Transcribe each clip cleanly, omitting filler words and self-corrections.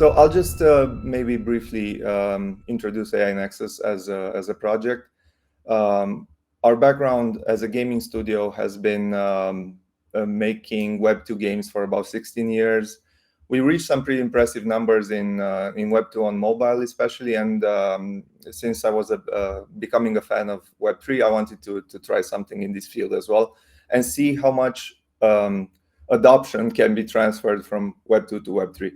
So I'll just maybe briefly introduce AI Nexus as a project. Um, our background as a gaming studio has been making Web 2 games for about 16 years. We reached some pretty impressive numbers in Web 2 on mobile, especially. And since I was becoming a fan of Web 3, I wanted to try something in this field as well and see how much adoption can be transferred from Web 2 to Web 3.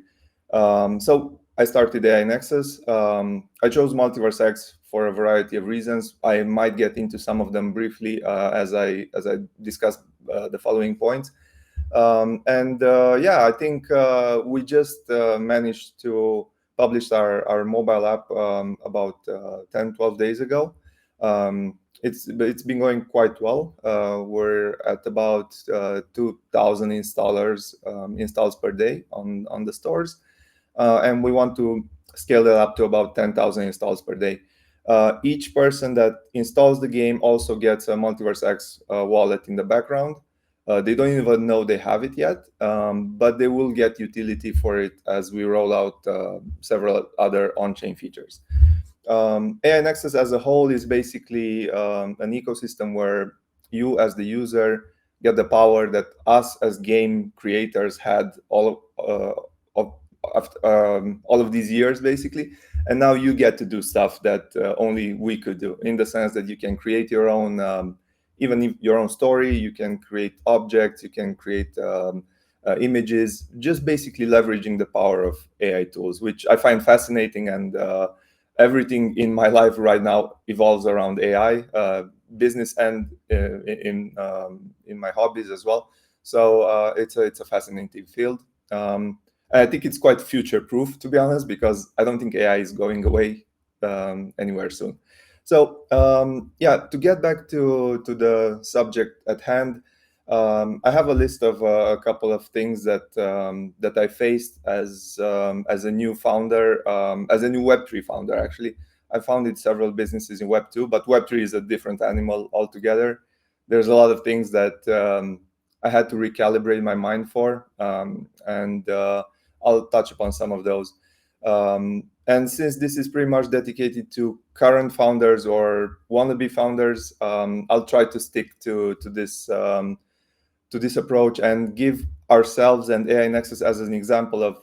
So I started AI Nexus. I chose MultiversX for a variety of reasons. I might get into some of them briefly as I discuss the following points. Yeah, I think we just managed to publish our mobile app about 10, 12 days ago. It's been going quite well. We're at about 2,000 installs per day on the stores. And we want to scale that up to about 10,000 installs per day. Each person that installs the game also gets a MultiversX wallet in the background. They don't even know they have it yet, but they will get utility for it as we roll out several other on-chain features. AI Nexus as a whole is basically an ecosystem where you as the user get the power that us as game creators had all of these years, basically. And now you get to do stuff that only we could do, in the sense that you can create your own, your own story, you can create objects, you can create images, just basically leveraging the power of AI tools, which I find fascinating. And everything in my life right now evolves around AI, business and in my hobbies as well. So it's a fascinating field. I think it's quite future-proof, to be honest, because I don't think AI is going away anywhere soon. So yeah, to get back to the subject at hand, I have a list of a couple of things that I faced as a new founder, as a new Web3 founder. Actually, I founded several businesses in Web2, but Web3 is a different animal altogether. There's a lot of things that I had to recalibrate my mind for, and I'll touch upon some of those. And since this is pretty much dedicated to current founders or wannabe founders, I'll try to stick to this approach and give ourselves and AI Nexus as an example of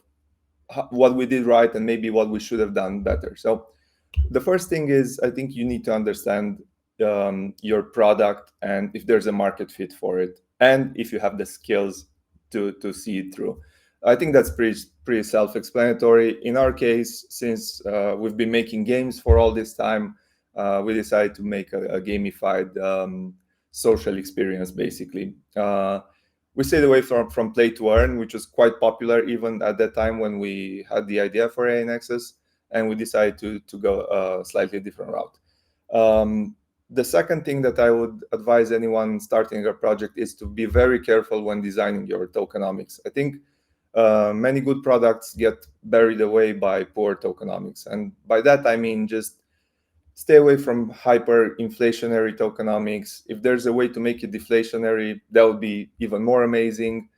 what we did right and maybe what we should have done better. So the first thing is, I think you need to understand your product and if there's a market fit for it, and if you have the skills to see it through. I think that's pretty self-explanatory. In our case, since we've been making games for all this time, we decided to make a gamified social experience, basically. We stayed away from play to earn, which was quite popular even at that time when we had the idea for AI Nexus, and we decided to go a slightly different route. The second thing that I would advise anyone starting a project is to be very careful when designing your tokenomics. I think many good products get buried away by poor tokenomics. And by that, I mean just stay away from hyperinflationary tokenomics. If there's a way to make it deflationary, that would be even more amazing.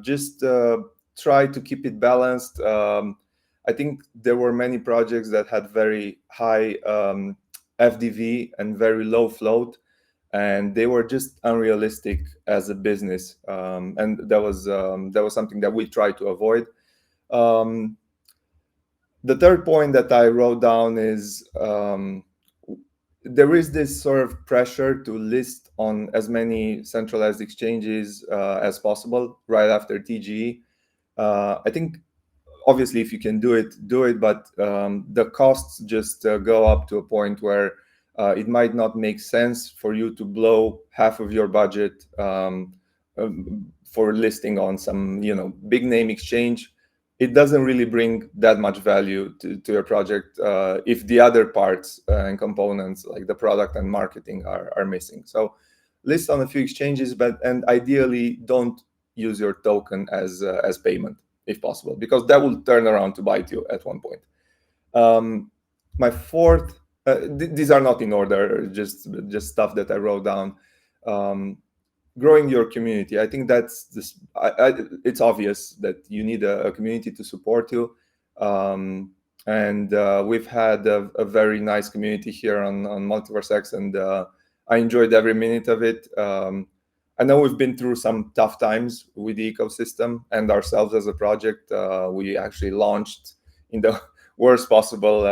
Just try to keep it balanced. I think there were many projects that had very high FDV and very low float, and they were just unrealistic as a business. And that was something that we tried to avoid. The third point that I wrote down is there is this sort of pressure to list on as many centralized exchanges as possible right after TGE. I think obviously if you can do it, but the costs just go up to a point where it might not make sense for you to blow half of your budget for listing on some big name exchange. It doesn't really bring that much value to your project if the other parts and components like the product and marketing are missing. So list on a few exchanges, and ideally don't use your token as payment if possible, because that will turn around to bite you at one point. My fourth, these are not in order, just stuff that I wrote down. growing your community. I think that's this. It's obvious that you need a community to support you, and we've had a very nice community here on MultiversX, and I enjoyed every minute of it. I know we've been through some tough times with the ecosystem and ourselves as a project. We actually launched in the worst possible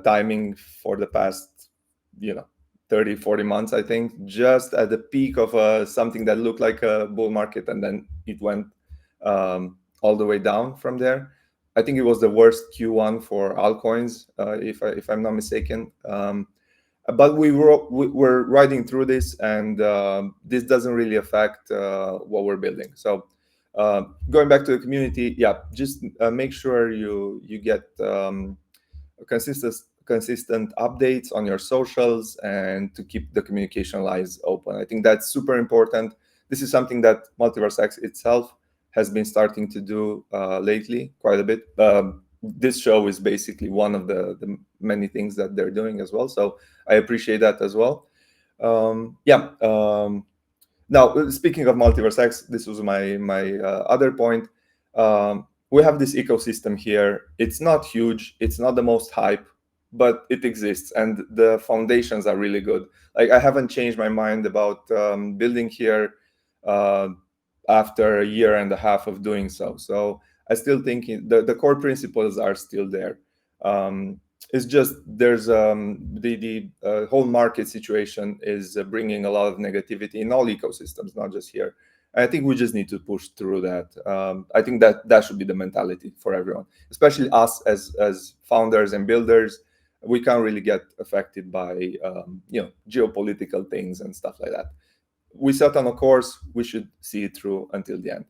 timing for the past, 30, 40 months, I think, just at the peak of something that looked like a bull market, and then it went all the way down from there. I think it was the worst Q1 for altcoins, if I'm not mistaken. But we're riding through this, and this doesn't really affect what we're building. So going back to the community, yeah, just make sure you get consistent updates on your socials and to keep the communication lines open. I think that's super important. This is something that MultiversX itself has been starting to do lately quite a bit. This show is basically one of the many things that they're doing as well. So I appreciate that as well. Now, speaking of MultiversX, this was my other point. We have this ecosystem here. It's not huge. It's not the most hype, but it exists, and the foundations are really good. Like, I haven't changed my mind about building here after a year and a half of doing so. So I still think the core principles are still there. It's just there's the whole market situation is bringing a lot of negativity in all ecosystems, not just here. I think we just need to push through that. I think that should be the mentality for everyone, especially us as founders and builders. We can't really get affected by geopolitical things and stuff like that. We set on a course, we should see it through until the end.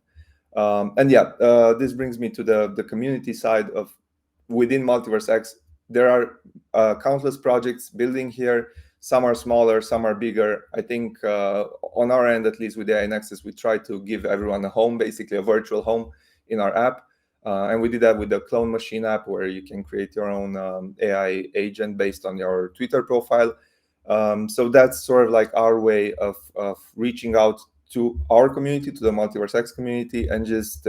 This brings me to the community side of within MultiversX. There are countless projects building here. Some are smaller, some are bigger. I think on our end, at least with AI Nexus, we try to give everyone a home, basically a virtual home in our app. And we did that with the Clone Machine app, where you can create your own AI agent based on your Twitter profile. So that's sort of like our way of reaching out to our community, to the MultiversX community, and just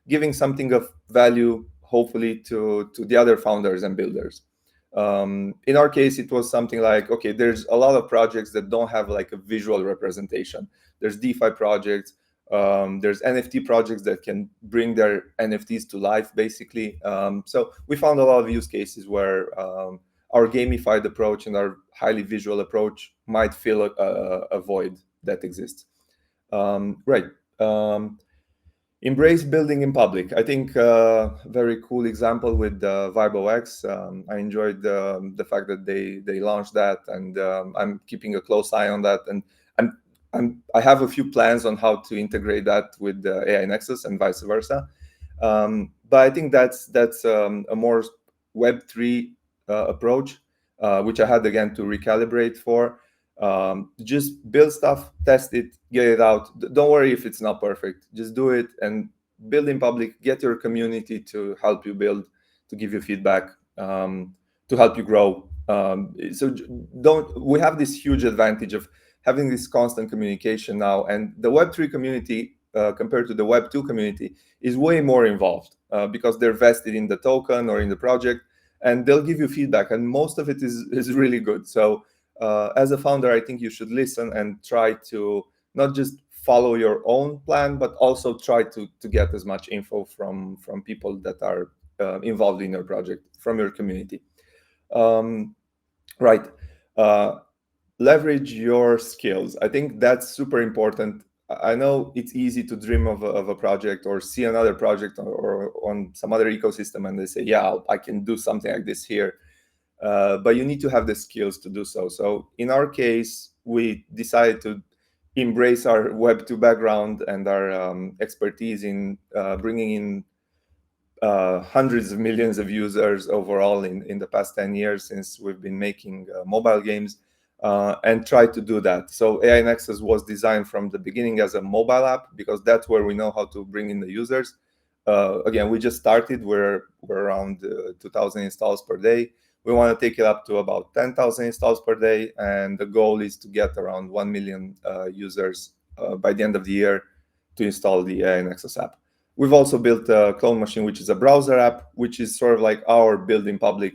giving something of value, hopefully, to the other founders and builders. In our case, it was something like, okay, there's a lot of projects that don't have like a visual representation. There's DeFi projects, there's NFT projects that can bring their NFTs to life, basically. So we found a lot of use cases where our gamified approach and our highly visual approach might fill a void that exists. Right. Embrace building in public. I think very cool example with VibeOX. I enjoyed the fact that they launched that, and I'm keeping a close eye on that. And I have a few plans on how to integrate that with AI Nexus and vice versa. But I think that's a more Web3 approach, which I had again to recalibrate for. Just build stuff, test it, get it out. Don't worry if it's not perfect. Just do it and build in public. Get your community to help you build, to give you feedback, to help you grow. We have this huge advantage of having this constant communication now, and the Web3 community compared to the Web2 community is way more involved because they're vested in the token or in the project, and they'll give you feedback, and most of it is really good. So as a founder, I think you should listen and try to not just follow your own plan, but also try to get as much info from people that are involved in your project, from your community. Right. Leverage your skills. I think that's super important. I know it's easy to dream of a project or see another project or on some other ecosystem, and they say, yeah, I can do something like this here. But you need to have the skills to do so. So in our case, we decided to embrace our Web2 background and our expertise in bringing in hundreds of millions of users overall in the past 10 years since we've been making mobile games, and try to do that. So AI Nexus was designed from the beginning as a mobile app because that's where we know how to bring in the users. Again, we just started. We're around 2,000 installs per day. We want to take it up to about 10,000 installs per day, and the goal is to get around 1 million users by the end of the year to install the AI Nexus app. We've also built a clone machine, which is a browser app, which is sort of like our build in public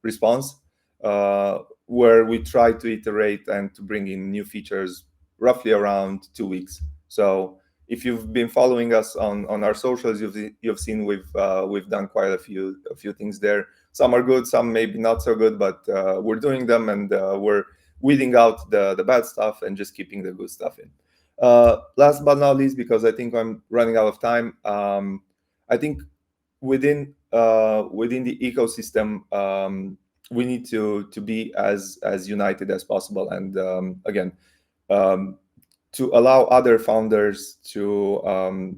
response, where we try to iterate and to bring in new features roughly around 2 weeks. So if you've been following us on our socials, you've seen we've done quite a few things there. Some are good, some maybe not so good, but we're doing them, and we're weeding out the bad stuff and just keeping the good stuff in. Last but not least, because I think I'm running out of time, I think within the ecosystem, we need to be as united as possible, and again, to allow other founders to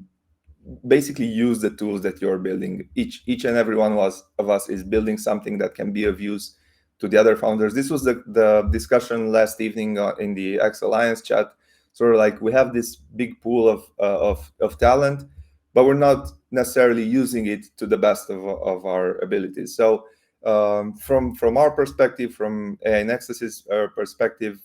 basically use the tools that you're building. Each and every one of us is building something that can be of use to the other founders. This was the discussion last evening in the X Alliance chat. Sort of like, we have this big pool of talent, but we're not necessarily using it to the best of our abilities. So from our perspective, from AI Nexus's perspective,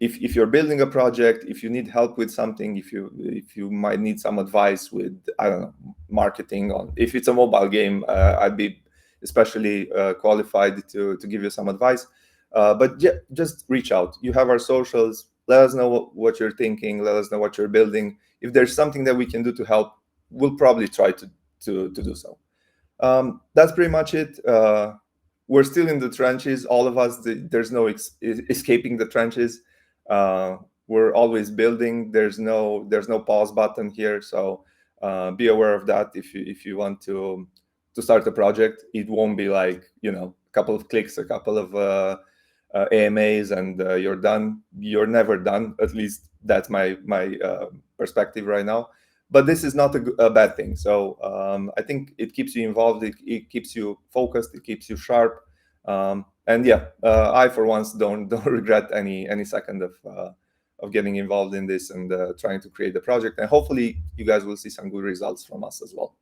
if you're building a project, if you need help with something, if you might need some advice with, I don't know, marketing on, if it's a mobile game, I'd be especially qualified to give you some advice. But just reach out. You have our socials. Let us know what you're thinking. Let us know what you're building. If there's something that we can do to help, we'll probably try to do so. That's pretty much it. We're still in the trenches, all of us. There's no escaping the trenches. We're always building. There's no pause button here, so be aware of that. If you want to start a project, it won't be like, a couple of clicks, a couple of AMAs, and you're done. You're never done. At least that's my perspective right now. But this is not a bad thing. So I think it keeps you involved. It keeps you focused. It keeps you sharp. And yeah, I for once don't regret any second of getting involved in this and trying to create the project. And hopefully you guys will see some good results from us as well.